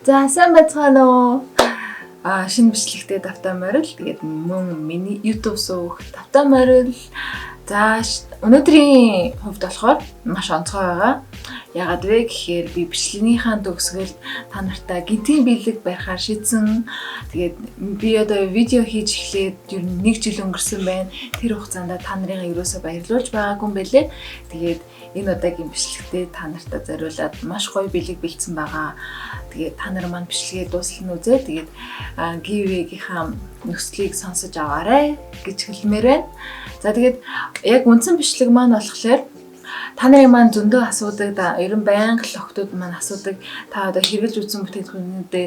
За сайн байцгаана уу? Шинэ бичлэгтэй Давтаа морил. Тэгээд мөн миний YouTube суух Давтаа морил. За өнөөдрийн хувьд болохоор маш онцгой байгаа. Яагаад вэ гэхээр би бичлэгийнхаа төгсгөл та нартай гинтийн биелэг барихаар шийдсэн. Тэгээд би одоо видео хийж эхлээд ер нь 1 жил өнгөрсөн байна. Тэр хугацаанд та нарыг ерөөсөө баярлуулж байгаагүй юм байлээ. Тэгээд энэ удаагийн бичлэгтээ та нартай зориулаад маш гоё биелэг бэлдсэн байгаа. Тэгээд та нар маань бичлэгээ дуусгал нь үзээ. Тэгээд giveaway-гийнхаа нөхцөлийг сонсож аваарай гэж хэлмээр байна. За тэгээд яг үндсэн бичлэг маань болохоор та нарын маань зөндөө асуудаг, ер нь байнга л охтууд маань асуудаг. Та одоо хэрэглэж үзсэн бүтээгдэхүүнүүдээ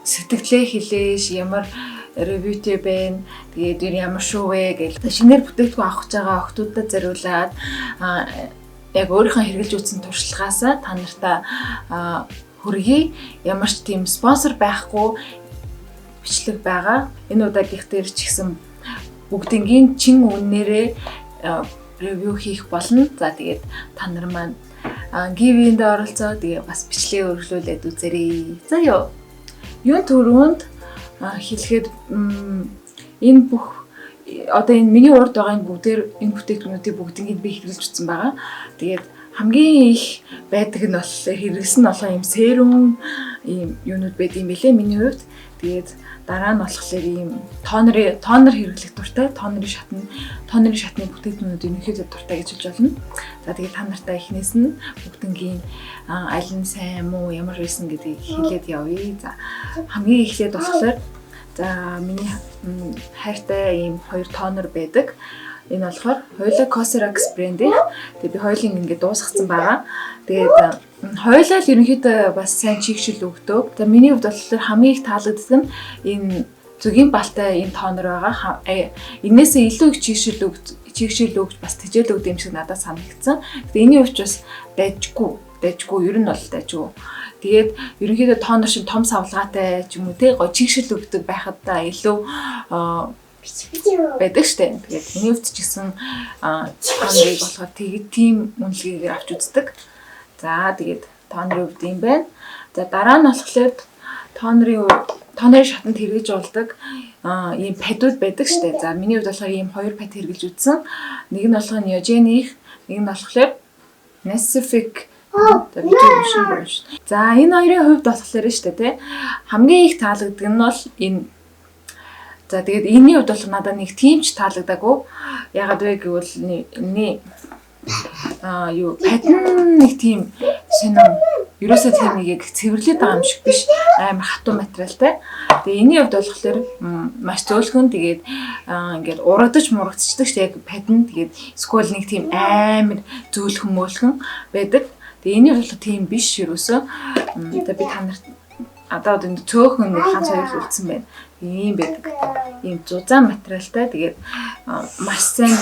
сэтгэлээ хэлээш, ямар ревьютэй байна. Тэгээд ямар шүү вэ гэж шинээр бүтээгдэхүүн авах гэж байгаа охтуудад зориулаад яг өөрийнхөө хэрэглэж үзсэн туршлагаасаа та нартаа хүргэе. Ямар ч тийм спонсор байхгүй бичлэг байгаа. Энэ удаагийнх дээр ч гэсэн бүгднгийн чин үнээрээ ревью хийх болно. За тэгээд та нар маань giveaway-д оролцоо. Тэгээ бас бичлэгээ өргөлүүлээд үзээрэй. За юун төрөнд хэлэхэд энэ бүх одоо энэ миний урд байгаа энэ бүтээгдэхүүнүүдийг бүгднийг би хэрэглэж үзсэн байгаа. Тэгээд хамгийн их байдаг нь бол хэрэглэсэн нь болохоор ийм серум ийм юунууд байд юм бэлээ миний хувьд. Тэгээд дараа нь болохоор ийм тонер хэрэглэх дуртай, тонерын шатны бүтээгдэхүүнүүд ерөнхийдөө дуртай гэж хэлж болно. За тэгээд та нартай эхнээс нь бүгднгийн аль нь сайн муу ямар байсан гэдгийг хэлээд явъя. За хамгийн эхлээд болохоор за миний хайртай ийм хоёр тонер байдаг. Энэ болохоор хоёулаа Cosrx брэндийн. Тэгээд би хоёулыг ингээд дуусгацсан байгаа. Тэгээд хоёулаа л ерөнхийдөө бас сайн чигшил өгдөг. За миний хувьд болохоор хамгийн их таалагдсан нь энэ зүгийн балтай энэ тонер байгаа. Энээсээ илүү их чигшил өгч бас тэжээл өгд юм шиг надад санагдсан. Тэгээд энэний хувьд бас дайжгүй ер нь бол дайжгүй. Тэгээд ерөнхийдөө тонер шиг том савлгаатай ч юм уу те гоё чигшил өгдөг байхад та илүү байдаг штэ. Тэгээд миний хувьд ч гэсэн тонерыг болохоор тийм үнэлгээгээр авч үздэг. За тэгээд тонерын хувьд юм байна. За дараа нь болохоор тонерын шатанд хэрэгж болдог ийм падууд байдаг штэ. За миний хувьд болохоор ийм хоёр пад хэрэгж үзсэн. Нэг нь болохоор Neogen-ийн, нэг нь болохоор Pacific. За энэ хоёрын хувьд болохоор штэ тий. Хамгийн их таалагддаг нь бол энэ. За тэгээд энэний хувьд бол надад нэг тийм ч таалагдаагүй. Ягаад вэ гэвэл патн нэг тийм сонин ерөөсөө тийм нэг яг цэвэрлээд байгаа юм шиг биш, амар хатуу материалтай. Тэгээ энэний хувьд болохоор маш зөөлхөн, тэгээд ингээд урагдаж мурагдчихдаг шүү дээ яг патн. Тэгээд скол нэг тийм амар зөөлхөн мөөлхөн байдаг. Тэгээ энэний хувьд тийм биш ерөөсөө. Тэгээд би та нарт одоо энэ цөөхөн нэг ганц хоёр үлдсэн байна. Ийм байдаг. Ийм зузаан материалтай. Тэгээд маш сайн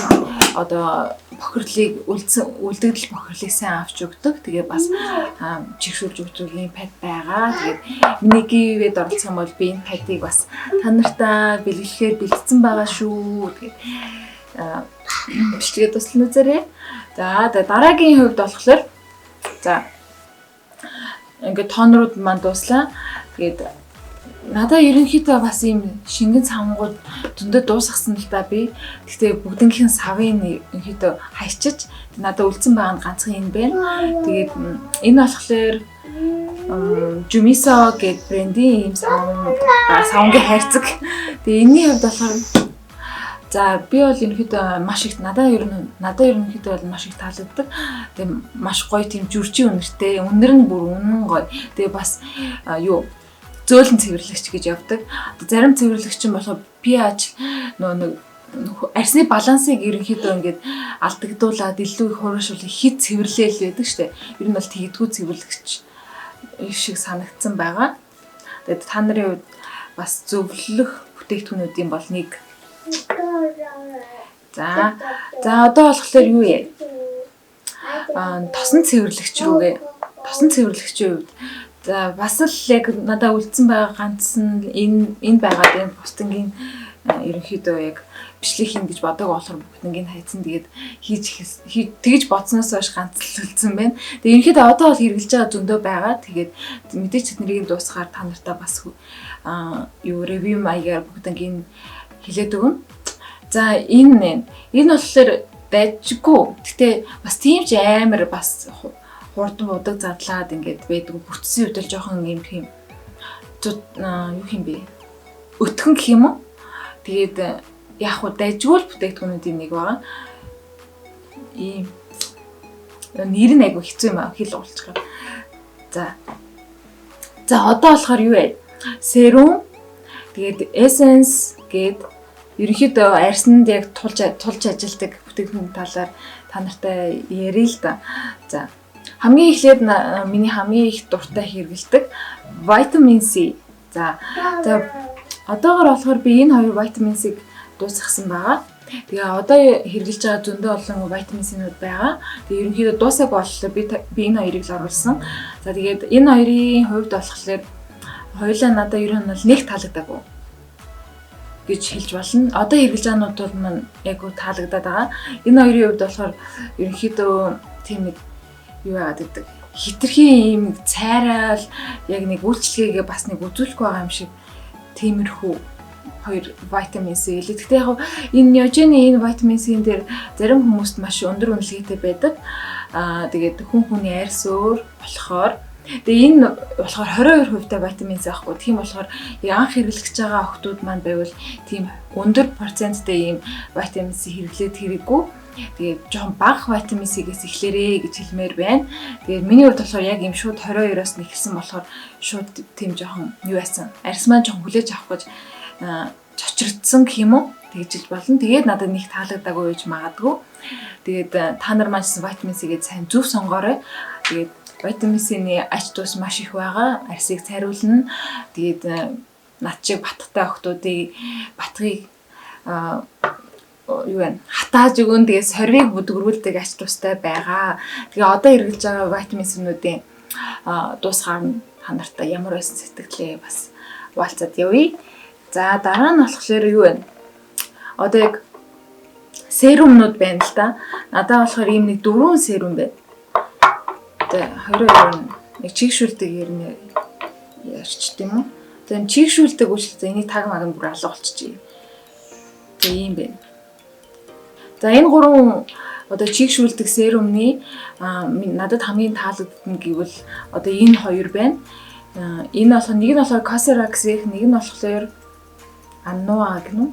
одоо бохирлыг үлдэгдэл бохирлыг сайн авч өгдөг. Тэгээ бас чигшүүлж өгдөг ийм пад байгаа. Тэгээд миний giveaway-д оролцсон бол би энэ падыг бас та нартай бэлгэлэхээр бэлдсэн байгаа шүү. Тэгээд бичлэгээ туслан үзээрэй. За дараагийн хувьд болохоор за ингээд тонерууд маань дууслаа. Тэгээд надад ерөнхийдөө бас ийм шингэн савнгууд зөндөө дуусгасан л да би. Гэхдээ бүгднийхэн савын ерөнхийдөө хайчиж надад үлдсэн байгаа нь ганцхан энэ байна. Тэгээд энэ болохоор Jumiso гэдэг брендийн ийм савнгийн хайрцаг. Тэгээд энэний хувьд болохоор за би бол ерөнхийдөө маш их надад ерөнхийдөө бол маш их таалагддаг. Тэгээд маш гоё тийм жүржийн үнэртэй. Үнэр нь бүр үнэн гоё. Тэгээд бас зөөлөн цэвэрлэгч гэж явдаг. Зарим цэвэрлэгч нь болохоор pH арсны балансыг ерөнхийдөө ингээд алдагдуулаад илүү их хуурайшуулах хэд цэвэрлээл байдаг штэ. Ер нь бол тэгдэггүй цэвэрлэгч шиг санагдсан байгаа. Тэгээд та нарын хувьд бас зөвлөх бүтээгдэхүүнүүдийн бол нэг. За одоо болохоор юу яа? Тосон цэвэрлэгч рүүгээ. Тосон цэвэрлэгчийн хувьд за бас л яг надад үлдсэн байгаа ганц нь энэ байгаад энэ бусдынгийн ерөнхийдөө яг бичлэг хийн гэж бодоагүй болохоор бүгднийг хайцсан. Тэгээд тэгж бодсноос хойш ганцлалсан байна. Тэгээд ерөнхийдөө одоо бол хэрэгжилж байгаа зөндөө байгаа. Тэгээд мэдээч тэднийг дуусгаар та нартай бас ревю маягаар бүгднийг хэлээд өгнө. За энэ болохоор дайжгүй. Гэтэ бас тийм ч амар бас хурдан удаг задлаад ингээд байдаг. Бүрдсэн үед л жоохон юм юу юм бэ? Өтгөн гэх юм уу? Тэгээд яг хуу дайжгүй бүтээгдэхүүнүүдийн нэг байгаа. Ийм нэр нь айгу хэцүү юм аа хэл уулзах. За одоо болохоор юу вэ? Serum тэгээд Essence гээд ерөнхийдөө арьсанд яг тулж ажилтдаг бүтээгдэхүүн талаар та нартай ярил л да. За хамгийн эхлээд миний хамгийн их дуртай хэрэгэлдэг витамин C. За одоогор болохоор би энэ хоёр витамин C-г дуусгасан байгаа. Тэгээ одоо хэрэгжилж байгаа зөндөө олон витамин C-нүүд байгаа. Тэгээ ерөнхийдөө дуусаагүй болохоор би энэ хоёрыг л оруулсан. За тэгээд энэ хоёрын хувьд болохоор хоёулаа надад ер нь бол нэг таалагдаагүй гэж хэлж болно. Одоо хэрэгжилж байгаанууд бол маань яг таалагдаад байгаа. Энэ хоёрын хувьд болохоор ерөнхийдөө тийм нэг юу яагаад гэдэг хитрхийн юм цайраал яг нэг үйлчлэгээ бас нэг үзүүлэх байгаа юм шиг тиймэрхүү хоёр витамин C л. Гэхдээ яг энэ Неожены энэ витамин C-н дээр зарим хүмүүст маш өндөр үнэлгээтэй байдаг. Тэгээд хүний арьс өөр болохоор тэгээ энэ болохоор 22% витамин C ахгүй. Тийм болохоор анх хэрэглэж байгаа охтууд маань байвал тийм өндөр проценттэй ийм витамин C хэрэглээд хэрэггүй. Тэгээд жоохон бага витамин C-гээс эхлэрээ гэж хэлмээр байна. Тэгээд миний хувьд болохоор яг юм шууд 22-оос нэхсэн болохоор шууд тийм жоохон юу яасан. Арьс маань жоохон хүлээж авах гэж чочрдсан гэх юм уу? Тэгж хэлж болно. Тэгээд надад нэг таалагдаагүй гэж магадгүй. Тэгээд та нар маань витамин C-гээ сайн зөв сонгоорой. Тэгээд витамин C-ний ач тус маш их байгаа. Арьсыг цайруулна. Тэгээд над шиг баттай охтуудыг батгыг юу вэ? Хатааж өгөн тэгээд сорвиг бүдгэрүүлдэг ач тустай байгаа. Тэгээ одоо хэрэгжилж байгаа витамин C-нүүдийн дуусгаар та нартай ямар байсан сэтгэлээ бас хуваалцаад явъя. За дараа нь болохоор юу вэ? Одоо яг серумнууд байна л да. Надад болохоор ийм нэг 4 серум байна. Тэгээ 22 нэг чигшүүлдэг ер нь яарч тийм үү? Тэгээ чигшүүлдэг үйлчлэл энийг таг маган бүр алга болчихжээ. Тэгээ ийм байна. За энэ 3 одоо чигшүүлдэг серумны надад хамгийн таалагдсан гэвэл одоо энэ хоёр байна. Энэ болохоор нэг нь болохоор Cosrx, нэг нь болохоор Annoa гэнэ.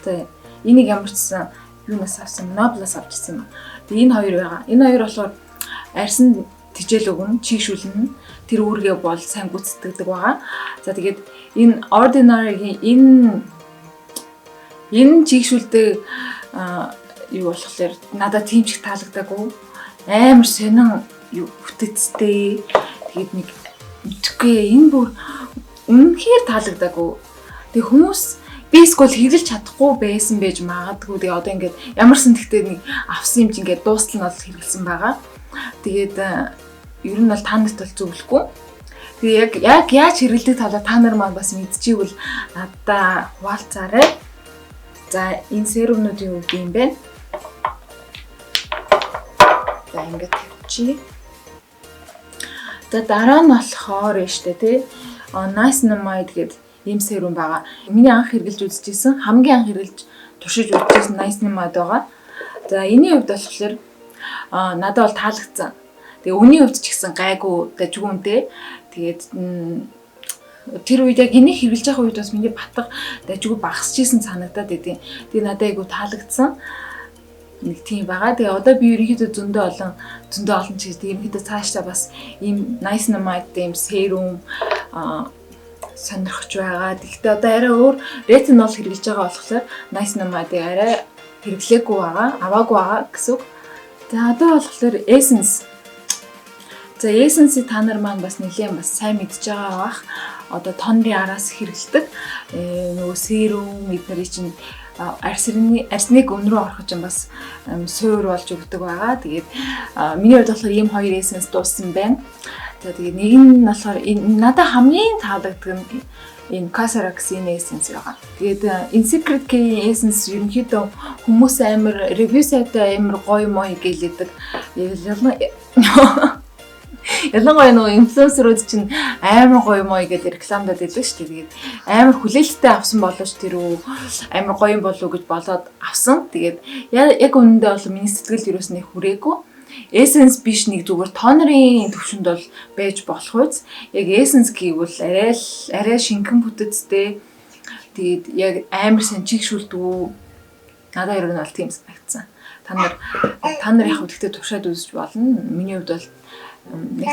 Тэгээ энийг ямар ч сан юунаас авсан, Noble-аас авчихсан юм. Тэгээ энэ хоёр байгаа. Энэ хоёр болохоор арьсанд тижэл өгнө, чигшүүлнэ. Тэр үүргээ бол сайн гүйцэтгэдэг байгаа. За тэгээд энэ Ordinary-гийн энэ чигшүүлдэг юу болохоор надад тийм ч таалагдаагүй. Амар сонин юу бүтэцтэй. Тэгээд нэг мэдхгүй энэ бүр үнэхээр таалагдаагүй. Тэг хүмүүс би эсвэл хэрэглэж чадахгүй байсан байж магадгүй. Тэгээ одоо ингээд ямарсан тэгтээ нэг авсан юм чи ингээд дуустал нь бол хэрэглэсэн байгаа. Тэгээд ер нь бол та нарт бол зөвлөхгүй. Тэгээ яг яаж хэрэглэдэг талаа та нар маань бас мэдчихвэл надад хуваалцаарай. За энэ серумнуудын үед юм байна. За ингээд тавьчих. За дараа нь болохоор штэ тий. Niacinamide гэдэг ийм серум байгаа. Миний анх хэрэглэж үзчихсэн, хамгийн анх хэрэглэж туршиж үзчихсэн Niacinamide байгаа. За энэний хувьд болохоор надад бол таалагдсан. Тэгээ өний хувьд ч гэсэн гайгүй дажгүнтэй. Тэгээд тэр үед яг энийг хэрэглэж байгаа үед бас миний батга дажгүй багасчихсан санагдаад идэв. Тэгээ надад айгу таалагдсан. Нэг тийм байгаа. Тэгээ одоо би ерөнхийдөө зөндөө олон чигээр ерөнхийдөө цаашдаа бас ийм Niacinamide ийм серум сонирхож байгаа. Тэгэхдээ одоо арай өөр ретинол хэрэглэж байгаа болохоор Niacinamide арай хэрэглээгүй байгаа, аваагүй байгаа гэсэн үг. За одоо болохоор Essence. За Essence та нар маань бас нэлээд бас сайн мэдж байгаа бах. Одоо тонны араас хэрэглэдэг. Нөгөө серум эднэрийн чинь арсныг өмнөрөө орохож юм бас суур болж өгдөг байгаа. Тэгээд миний хувьд болохоор ийм хоёр Essence дууссан байна. За тэгээд нэг нь болохоор надад хамгийн таалагддаг нь энэ Cosrx-ийн essence байгаа. Тэгээд Insecret Key essence ерөнхийдөө хүмүүс амар review сайтай амар гоё мой гэлээдэг. Ялангуяа нөгөө инфлюенсерүүд чинь амар гоё мой гэдэг рекламадад идэг шүү дээ. Тэгээд амар хүлээлттэй авсан болооч тэр үү амар гоё юм болов уу гэж болоод авсан. Тэгээд яг үнэндээ бол миний сэтгэлд юус нэг хүрээгүй. Essence биш нэг зүгээр тонерын төвшөнд бол байж болох үз. Яг essence гэвэл арай шинхэн бүтэцтэй. Тэгээд яг амар сайн чигшүүлдэг. Надад ер нь бол тийм санагдсан. Та нар яг үгтэй туршаад үзэж болно. Миний хувьд бол нэг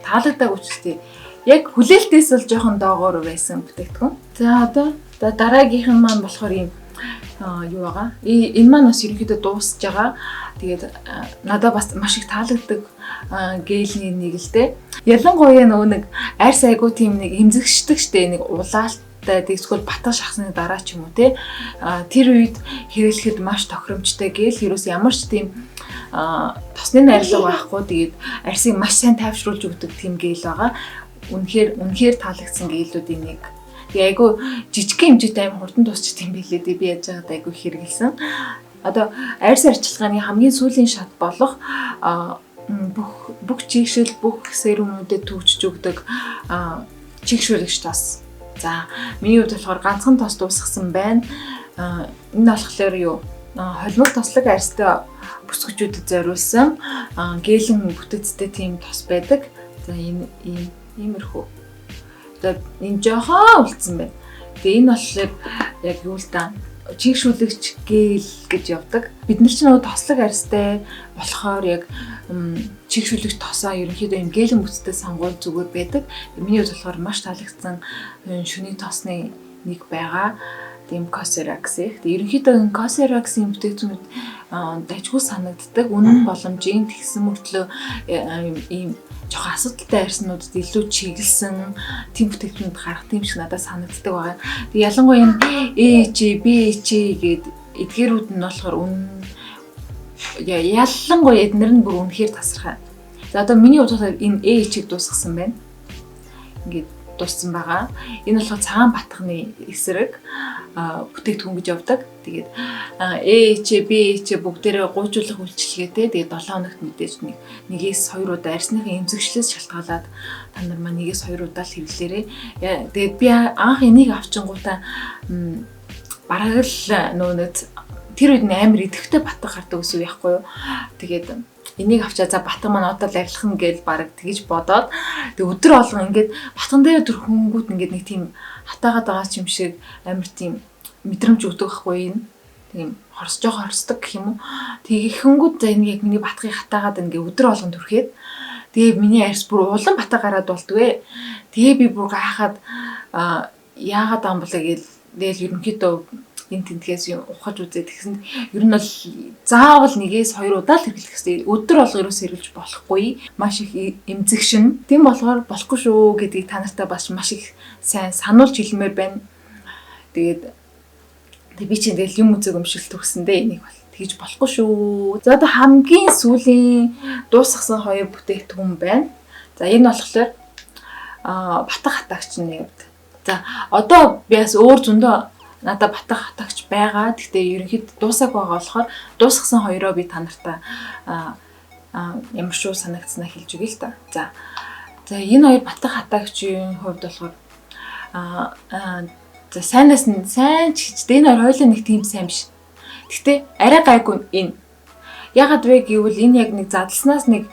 таалагдаагүй ч тийм. Яг хүлээлтээс л жоохон доогоор байсан бүтээгдэхүүн. За одоо дараагийнх нь маань болохоор юм юу байгаа. Энэ маань бас ерөнхийдөө дуусж байгаа. Тэгээд надад бас маш их таалагддаг гээлний нэг л дээ. Ялангуяа нөгөө нэг арьс айгуу тийм нэг эмзэгшдэг штэ нэг улаалтай тэгсгэл батга шахсны дараа ч юм уу те. Тэр үед хэрэглэхэд маш тохиромжтой гээл ерөөс ямар ч тийм тосны найрлага байхгүй. Тэгээд арьсыг маш сайн тайвшруулж өгдөг тийм гээл байгаа. Үнэхээр таалагдсан гэлүүдийн нэг. Тэгээ айгу жижиг хэмжээтэй аим хурдан тусч тийм билээ дээ. Би яаж байгаад айгу хэрэгэлсэн. Одоо арьс арчилгааны хамгийн сүүлийн шат болох бүх чигшил бүх серумүүдэд төвчж өгдөг чигшүүлэгч тос. За миний хувьд болохоор ганцхан тос дуусгасан байна. Энэ болохоор юу холимог тослог арьстай бүсгүүчүүдэд зориулсан гэлэн бүтэцтэй тийм тос байдаг. За энэ иймэрхүү. За энэ жоохон үлдсэн байна. Тэгээ энэ болохоор яг юу л да чигшүүлэгч гээл гэж явдаг. Бид нар ч нөгөө тослог арьстай болохоор яг чигшүүлэгч тосоо ерөнхийдөө юм гэлэн бүтэцтэй сонгуул зүгээр байдаг. Миний хувьд болохоор маш таалагдсан шүний тосны нэг байгаа. Тийм Cosrx. Тэгээ ерөнхийдөө энэ Cosrx-ийн бүтээгдэхүүнүүд дажгүй санагддаг. Үнэн боломжийн тэгсэн мөртлөө ийм жоохон асуудалтай арьснуудад илүү чиглэсэн тийм бүтээгдэхүүнүүд гарах тийм шиг надад санагддаг байгаа. Тэгээ ялангуяа энэ AHA, BHA гэдэг эдгээрүүд нь болохоор ялангуяа эднэр нь бүр үнэхээр тасархай. За одоо миний хувьд энэ AHA-г дуусгасан байна. Ингээд дууссан байгаа. Энэ болохоор цагаан батганы эсрэг бүтээгдэхүүн гэж явдаг. Тэгээд AHA, BHA бүгдээрээ гуйжуулах үйлчилгээтэй. Тэгээд 7 хоногт мэдээж нэгээс 2 удаа арьсныхаа эмзэгшлээс шалтгаалаад та нар маань нэгээс 2 удаа л хэвлээрээ. Тэгээд би анх энийг авчингуудаа бараг л нөөд тэр үед амар идэвхтэй батга гардаг ус яахгүй юу. Тэгээд энийг авчаа за батга маань одоо л арилах нь гэж бараг тэгж бодоод тэг өдөр болгон ингээд батган дээр төрхөнгүүд ингээд нэг тийм хатаагаад байгаа юм шиг амар тийм мэдрэмж өгдөг байхгүй юм. Тийм хорсдог гэх юм уу. Тэгэхэнгүүд за энэ яг миний батгыг хатаагаад ингээд өдөр болгон төрхээд тэгээ миний арьс бүр улам батга гараад болдгоо. Тэгээ би бүр гайхаад яагаад ам болоо гээл ерөнхийдөө энэ тентгээс ухаж үзээд тэгсэн ер нь бол заавал нэгээс 2 удаа л хэрэглэх хэрэгтэй. Өдөр болго ерөөс хэрэглэж болохгүй. Маш их эмзэгшин. Тийм болохоор болохгүй шүү гэдгийг та нартай бас маш их сайн сануулж хэлмээр байна. Тэгээд би чинь тэгэл юм үзэг өмшөлт төгсөндөө энийг бол тэгж болохгүй шүү. За одоо хамгийн сүүлийн дуусгасан 2 бүтээгдэхүүн байна. За энэ болохоор батга хатаагч нэг. За одоо би бас өөр зөндөө надад батга хатаагч байгаа. Гэхдээ ерөнхийдөө дуусах байгаа болохоор дуусгасан хоёроо би та нартай ямар шүү санагдсанаа хэлж өгье л та. За энэ хоёр батга хатаагчийн хувьд болохоор за сайнаас нь сайн ч гэжтэй энэ хоёр хоёулаа нэг тийм сайн биш. Гэхдээ арай гайгүй энэ. Ягаад вэ гэвэл энэ яг нэг задлснаас нэг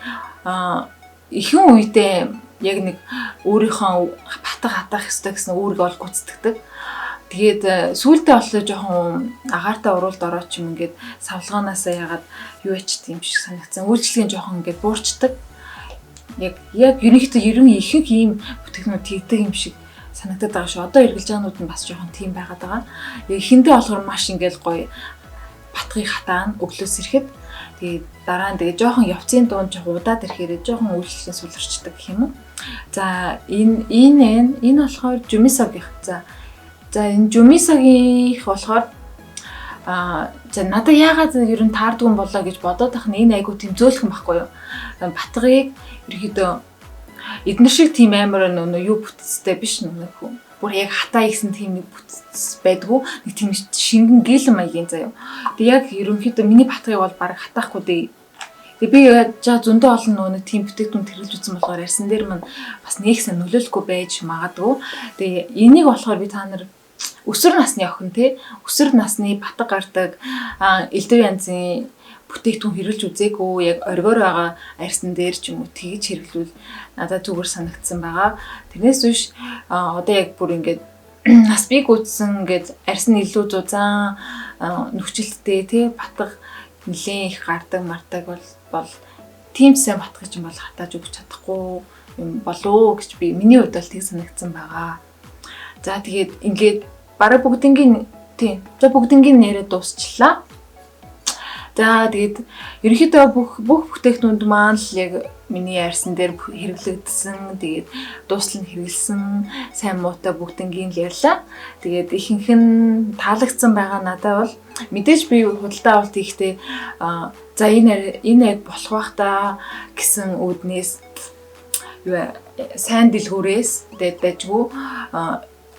ихэнх үедээ яг нэг өөрийнхөө батга хатаах ёстой гэсэн үүрэг бол гүйцэтгэдэг. Тэгээд сүүлдээ болоо жоохон агаартай уруулд ороод ч юм ингээд савлгаанаасаа ягаад юу яч тийм шиг санагдсан. Үйлчлэгийн жоохон ингээд буурчдаг. Яг ерөнхийдөө ихэнх ийм бүтээгнүүд тэгдэг юм шиг санагдаад байгаа шүү. Одоо эргэлж байгаанууд нь бас жоохон тийм байгаад байгаа. Эхэндээ болохоор маш ингээд гоё батгыг хатаана өглөөс ирэхэд тэгээд дараа нь тэгээд жоохон явцын дунд жоохон удаад ирэхээр жоохон үйлчлэгийн суларчдаг гэх юм уу. За энэ болохоор Жумисогийнх. За энэ Жумисогийнх болохоор за надад яагаад ер нь таардгүй болоо гэж бодоод тах нь энэ айгу тийм зөөлхөн байхгүй юу. Батгыг ерөөдөө эдгээр шиг тийм амар нөө юу бүтцтэй биш нэг хүн. Бүр яг хатаа ихсэн тийм нэг бүтц байдгүй. Нэг тийм шингэн гэлэн маягийн заяа. Тэг яг ерөнхийдөө миний батгыг бол баг хатаахгүй дээ. Тэг би жаа зөндөө олон нэг тийм бүтээгдэхүүн хэрэглэж үзсэн болохоор ярьсан дээр мань бас нэгсэн нөлөөлөхгүй байж магадгүй. Тэг энийг болохоор би та нар өсвөр насны охин те өсвөр насны батг гардаг элдв янзын бүтээгдэхүүн хэрэглэж үзээгүй яг оргоор байгаа арьсан дээр ч юм уу тэгж хэрэглүүл надад зүгээр санагдсан байгаа. Тэрнээс биш одоо яг бүр ингээд нас бий гүйтсэн ингээд арьсан илүү зузаан нөхцөлттэй тий батг нэлээд их гардаг мардаг бол тийм сайн батгах юм бол хатааж өгч чадахгүй юм болоо гэж би миний хувьд бол тэг санагдсан байгаа. За тэгээд ингээд бараг бүгднгийн тийм бүгднгийн нэрээ дуусчлаа. За тэгээд ерөнхийдөө бүх бүтээгдэхүүнд маань л яг миний ярьсан дээр хэрэглэгдсэн. Тэгээд дуустал нь хэрэгэлсэн сайн муутай бүгднгийн л ярьлаа. Тэгээд ихэнх нь таалагдсан байгаа надад бол мэдээж би худалдаа авалт хийхдээ за энэ яг болох бах та гэсэн үүднээс сайн дэлгүүрээс дайжгүй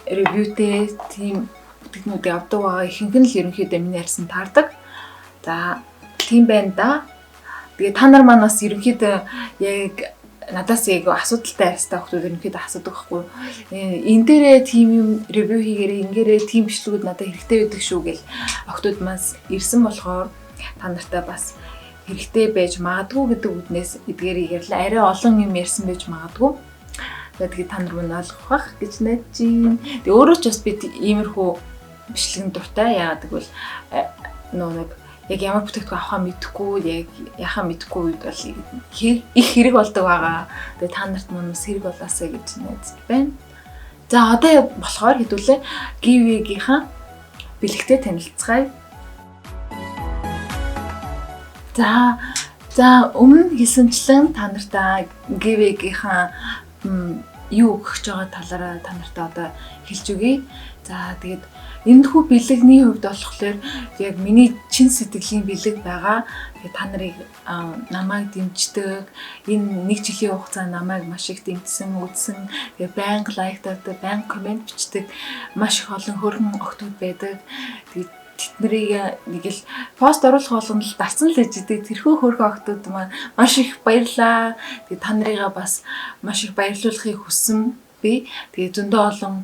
ревьютэй тийм бүтээгдэхүүнүүдийг авдаг байгаа. Ихэнх нь л ерөнхийдөө миний ярьсан таардаг. За тийм байна да. Тэгээ та нар маань бас ерөнхийдөө яг надаас яг асуудалтай арьстай хүмүүс ерөнхийдөө асуудаг байхгүй. Энэ дээрээ тийм юм ревю хийгээрээ ингээрээ тийм бичлэгүүд надад хэрэгтэй байдаг шүү гэл охтууд маань ирсэн болохоор та нартай бас хэрэгтэй байж магадгүй гэдэг үднээс эдгээрийг ярьлаа. Арай олон юм ярьсан байж магадгүй. Тэгээд та нар мөн ойлгох бах гэж найдаж байна. Тэгээ өөрөө ч бас би иймэрхүү бичлэгэн дуртай. Яагаад гэвэл нэг яг ямар бүтээгдэхүүн авахаа мэдэхгүй, яг яхаа мэдэхгүй үед бол их хэрэг болдог байгаа. Тэгээ та нарт мөн бас хэрэг болоосаа гэж найдаж байна. За одоо болохоор хэдүүлээ Giveaway-гийнхаа бэлэгтэй танилцгаая. За өмнө хэлсэнчлэн та нартаа Giveaway-гийнхаа юу өгч байгаа талаараа та нартаа одоо хэлж өгье. За тэгээд энэ хүү бэлэгний хувьд болохоор яг миний чин сэтгэлийн бэлэг байгаа. Тэгээд та нарыг намайг дэмждэг. Энэ нэг жилийн хугацаанд намайг маш их дэмжсэн, үзсэн. Тэгээд байнга лайктаадаг, байнга комент бичдэг маш их олон хөргөн охтууд байдаг. Тэгээд тэднийг нэг л пост оруулах болгоно л дарсан л ээждэг. Тэрхүү хөргөн охтууд маань маш их баярлаа. Тэгээд та нарыгаа бас маш их баярлуулахыг хүссэн би. Тэгээд зөндөө олон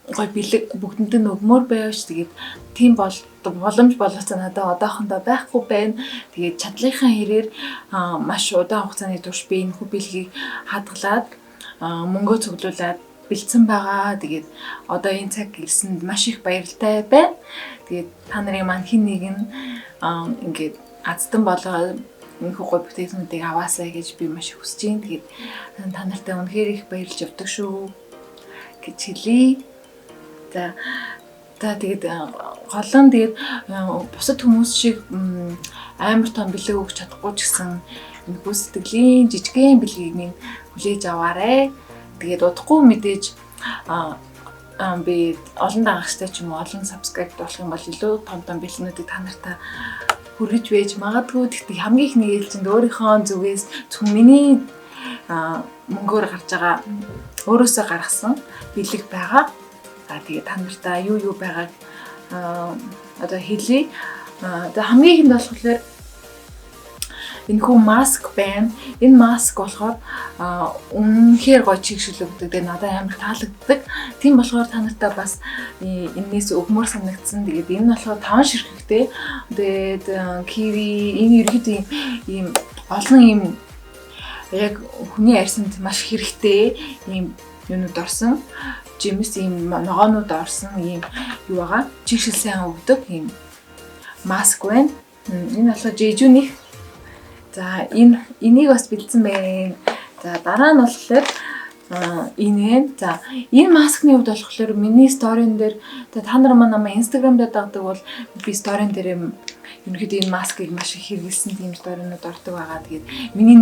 гой бэлэг бүгдэнд нь өгмөр байвч тэгээд тийм боломж болоцоо надад одоохондоо байхгүй байна. Тэгээд чадлынхаа хэрээр маш удаан хугацааны турш би энэ хүү бэлгийг хадгалаад мөнгөө цуглуулад бэлдсэн байгаа. Тэгээд одоо энэ цаг ирсэнд маш их баяртай байна. Тэгээд та нарын маань хин нэг нь ингээд аздан болоо энэ хүү гой бүтээгдэхүүнүүдийг аваасаа гэж би маш их хүсэж байна. Тэгээд та нартай үнэхээр их баярлж явдаг шүү гэж хэлье. За тэгээд голон тэгээд бусад хүмүүс шиг амар том бэлэг өгч чадахгүй ч гэсэн энэ хүү сэтгэлийн жижигхэн бэлгийг минь хүлээж аваарэ. Тэгээд удахгүй мэдээж би олон дагагчтай ч юм уу олон сабскрайб болох юм бол илүү том бэлгнүүдийг та нартай хүргэж байж магадгүй. Тэгтээ хамгийн их нэг ээлжинд өөрийнхөө зүгээс зөвхөн миний мөнгөөр гарч байгаа өөрөөсөө гаргасан бэлэг байгаа. За тэгээд та нартай юу байгааг одоо хэлье. За хамгийн ихэнд болохоор энэ хүү маск байна. Энэ маск болохоор үнэхээр гоё чигшүүлэгддэг. Тэгээд надад амар таалагддаг. Тийм болохоор та нартай бас энэс өгмөр санагдсан. Тэгээд энэ нь болохоор 5 ширхэгтэй. Тэгээд киви энэ ерөөдөө ийм олон ийм яг хүний арьсанд маш хэрэгтэй ийм юунууд орсон. Жимс ийм ногоонууд орсон ийм юу байгаа. Чигшил сайн өгдөг ийм маск байна. Энэ болохоор Jeju-ийн. За энийг бас бэлдсэн байна. За дараа нь болохоор Энэ. За энэ маскны хувьд болохоор миний сторийн дээр та нар намайг Instagram дээр дагдаг бол би сторийн дээр ерөнхийдөө энэ маскыг маш их хэрэглэсэн тийм сторинууд ордог байгаа. Тэгээд миний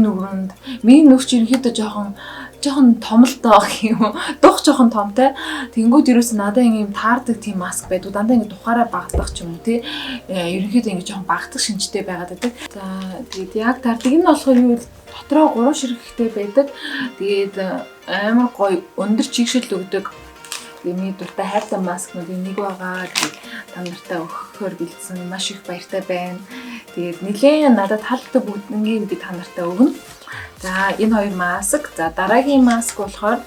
нүгч ерөнхийдөө жоохон томолтой юм. Дух жоохон томтой. Тэнгүүд ерөөс надад ийм таардаг тийм маск байдаг. Дандаа ингэ тухаараа багтах ч юм уу тий. Ерөнхийдөө ингэ жоохон багтах шинжтэй байгаад байдаг. За тэгээд яг таардаг энэ болохоор юу дотроо 3 ширхэгтэй байдаг. Тэгээд амар гоё өндөр чигшил өгдөг. Тэгээд миний дуртай хайртай маскнуудын нэг байгаа. Тэгээд та нартай өгөхөөр бэлдсэн маш их баяртай байна. Тэгээд нэлээд надад таалагддаг бүгднийг би та нартай өгнө. За энэ хоёр маск. За дараагийн маск болохоор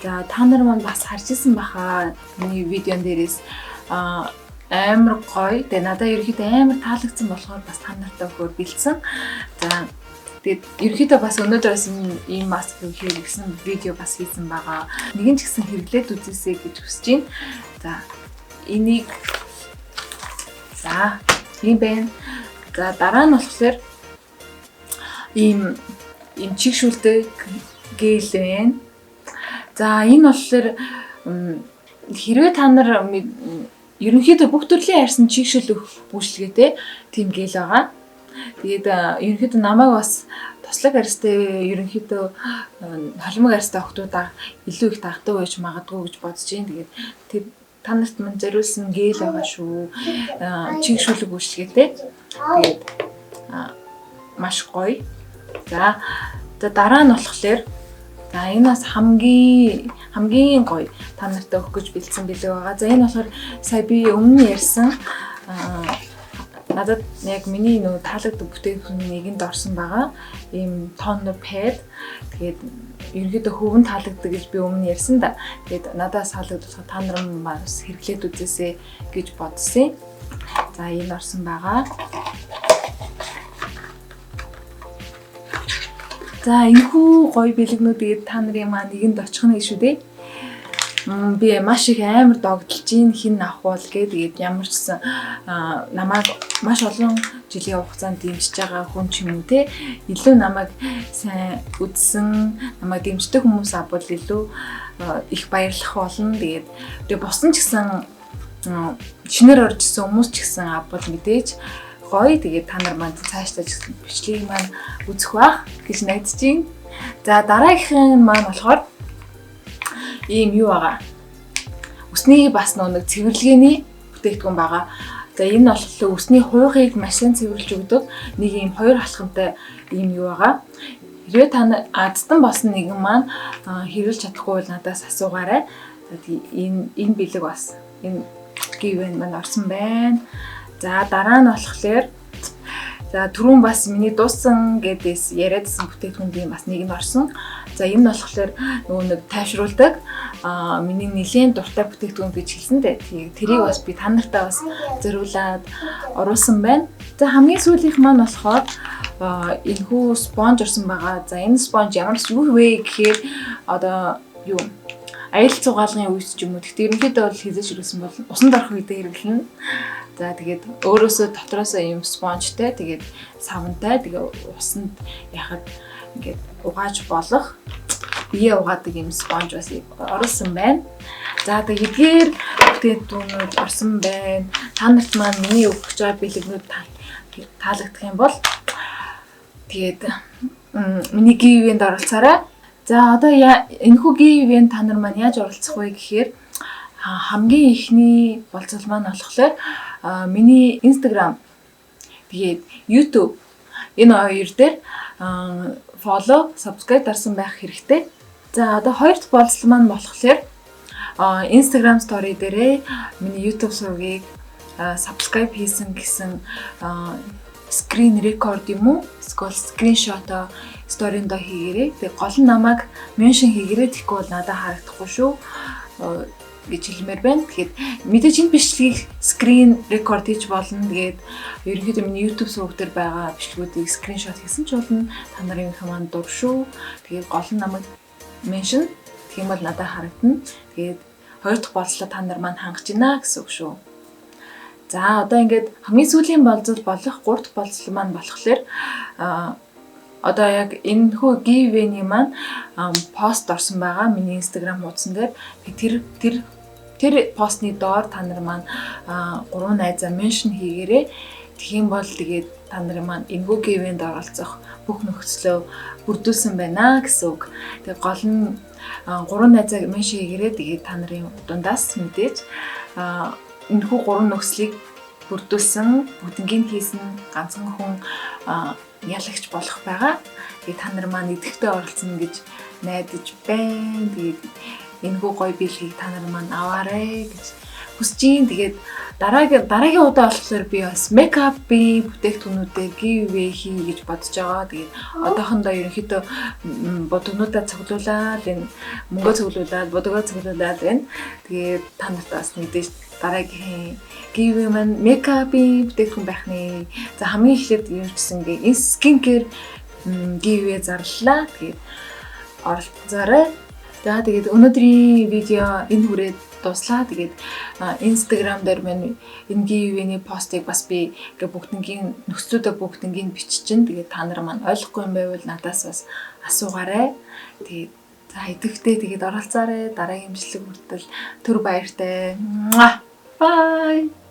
за та нар маань бас харж ирсэн баха. Миний видеон дээрээс амар гоё. Тэгээд надад ерөөхдөө амар таалагдсан болохоор бас та нартай өгөхөөр бэлдсэн. За тэгээд ерөөхдөө бас өнөөдөр бас ийм маскыг хэрэглэсэн видео бас хийсэн байгаа. Нэгэн ч гэсэн хэрэглээд үзээсэй гэж хүсэж байна. За энийг за ийм байна. За дараа нь болохоор ийм чигшүүлдэг гэл байна. За энэ болохоор хэрвээ та нар ерөнхийдөө бүх төрлийн арьсан чигшил өгөх үйлчилгээтэй тийм гэл байгаа. Тэгээд ерөнхийдөө намайг бас туслаг арьстай ерөнхийдөө холимог арьстай охтуудаа илүү их дагдаг байж магадгүй гэж бодож байна. Тэгээд та нарт мань зориулсан гэл байгаа шүү. Чигшүүлэг үйлчилгээтэй. Тэгээд маш гоё. За дараа нь болохоор за энэ бас хамгийн гоё та нартай өгөх гэж бэлдсэн билээ байгаа. За энэ болохоор сая би өмнө ярьсан надад яг миний нөө таалагддаг бүтээгдэхүүний нэгэнд орсон байгаа. Ийм тонер пэд. Тэгээд ерөнхийдөө хөвөн таалагддаг гэж би өмнө ярьсан да. Тэгээд надаас таалагдах та нар бас хэрэглээд үзээсэй гэж бодсон. За энэ орсон байгаа. За энэхүү гоё бэлгнүүд тэгээд та нарын маань нэгэнд очих нь шүү дээ. Би маш их амар догдолж ийн хин авах бол тэгээд ямар ч гэсэн намайг маш олон жилийн хугацаанд дэмжиж байгаа хүн ч юм уу те илүү намайг сайн үзсэн намайг дэмждэг хүмүүс авбал илүү их баярлах болно. Тэгээд босон ч гэсэн шинээр орж ирсэн хүмүүс ч гэсэн авбал мэдээж гоё. Тэгээд та нар маань цаашдаа бичлэгийг маань үзэх бах гэж найдаж байна. За дараагийнх нь маань болохоор ийм юу байгаа. Үсний бас нэг цэвэрлэгээний бүтээгдэхүүн байгаа. За энэ болохоор үсний хуйхыг маш сайн цэвэрлж өгдөг. Нэг ийм хоёр халхамтай ийм юу байгаа. Хэрвээ та аздан босон нэгэн маань хэрүүлж чадахгүй бол надаас асуугаарай. Энэ бэлэг бас энэ гівэн маань орсон байна. За дараа нь болохоор за түрүүн бас миний дууссан гэдээс яриадсан бүтээгдэхүүн бас нэг нь орсон. За энэ болохоор нөгөө нэг тайвшруулдаг миний нэлийн дуртай бүтээгдэхүүн гэж хэлсэн дээ. Тэрийг бас би та нартай бас зориулаад оруулсан байна. За хамгийн сүүлийнх маань болохоор энэхүү спонж орсон байгаа. За энэ спонж ямар юу вэ гэхээр одоо юу аялал цугаалгын үеч юм уу. Гэхдээ ерөнхийдөө бол хизээч ирсэн бол усанд орох үедээ хэрэглэнэ. За тэгээд өөрөөсөө дотроосоо юм спонжтэй тэгээд савнтай тэгээд усанд яхад ингээд угааж болох бие угаадаг юм спонж бас оруулсан байна. За тэгээд эдгээр бүтээгдэхүүнүүд орсон байна. Та нарт маань миний өгч байгаа бэлэгнүүд таалагдах юм бол тэгээд миний гивэнд оролцоорой. За одоо энэхүү гивэнд та нар маань яаж оролцох вэ гэхээр хамгийн ихний болцол маань болохоор миний Instagram тэгээд YouTube энэ хоёр дээр follow, subscribe дарсан байх хэрэгтэй. За одоо хоёр дахь болцол маань болохоор Instagram story дээрээ миний YouTube сувгийг subscribe хийсэн гэсэн screen record юм уу? Эсвэл screenshot story-нд хийгээрэй. Тэгээ гол нь намайг mention хийгээрэй. Тэгэхгүй бол надад харагдахгүй шүү гэж хэлмээр байна. Тэгэхээр мэдээж энэ бичлэгийг screen record хийж болно. Тэгээд ерөнхийдөө миний YouTube суваг дээр байгаа бичлэгүүдийг screenshot хийсэн ч болно. Та нарын хамаанд дур шүү. Тэгээд гол нь намайг mention тийм бол надад харагдана. Тэгээд хоёр дахь болцлоо та нар маань хангаж байна гэсэн үг шүү. За одоо ингээд хамгийн сүүлийн болцол болох 3 дахь болцол маань болохоор одоо яг энэ хүү giveaway-ний маань пост орсон байгаа миний Instagram хуудсан дээр. Тэр постны доор та нар маань 3 найзаа меншн хийгээрэй. Тэгхийн бол тэгээд та нарын маань энэхүү giveaway-д оролцох бүх нөхцлөө бүрдүүлсэн байна гэсэн үг. Тэгээд гол нь 3 найзаа меншн хийгээрэй. Тэгээд та нарын дундаас мэдээж энэхүү 3 нөхцлийг бүрдүүлсэн бүгднийг хийсэн ганцхан хүн ялагч болох байгаа. Тэгээд та нар маань идэвхтэй оролцсон гэж найдаж байна. Тэгээд энэхүү гоё бэлгийг та нар маань аваарай гэж хүсэж байна. Тэгээд дараагийн удаа болохоор би бас мейкапын бүтээгдэхүүнүүдээр giveaway хий гэж бодож байгаа. Тэгээд одоохондоо ерөнхийдөө бодгонуудаа цуглуулаад энэ мөнгөө цуглуулад бодгоо цуглуулад байна. Тэгээд та нарт бас мэдээж дараагийн giveaway маань мейкапын бүтээгдэхүүн байх нэ. За хамгийн эхлээд юу гэсэн гээ энэ skincare giveaway зарлалаа. Тэгээд оролцоорой. За тэгээд өнөөдрийн видео энэ хүрээд дуслаа. Тэгээд Instagram дээр маань энэ giveaway-ний постыг бас би бүгднгийн нөхцлүүдээ бүгднгийг биччихин. Тэгээд та нар маань ойлгохгүй юм байвал надаас бас асуугаарай. Тэгээд за идэвхтэй тэгээд оролцоорой. Дараагийн имжлэг хүртэл түр баяртай. Bye.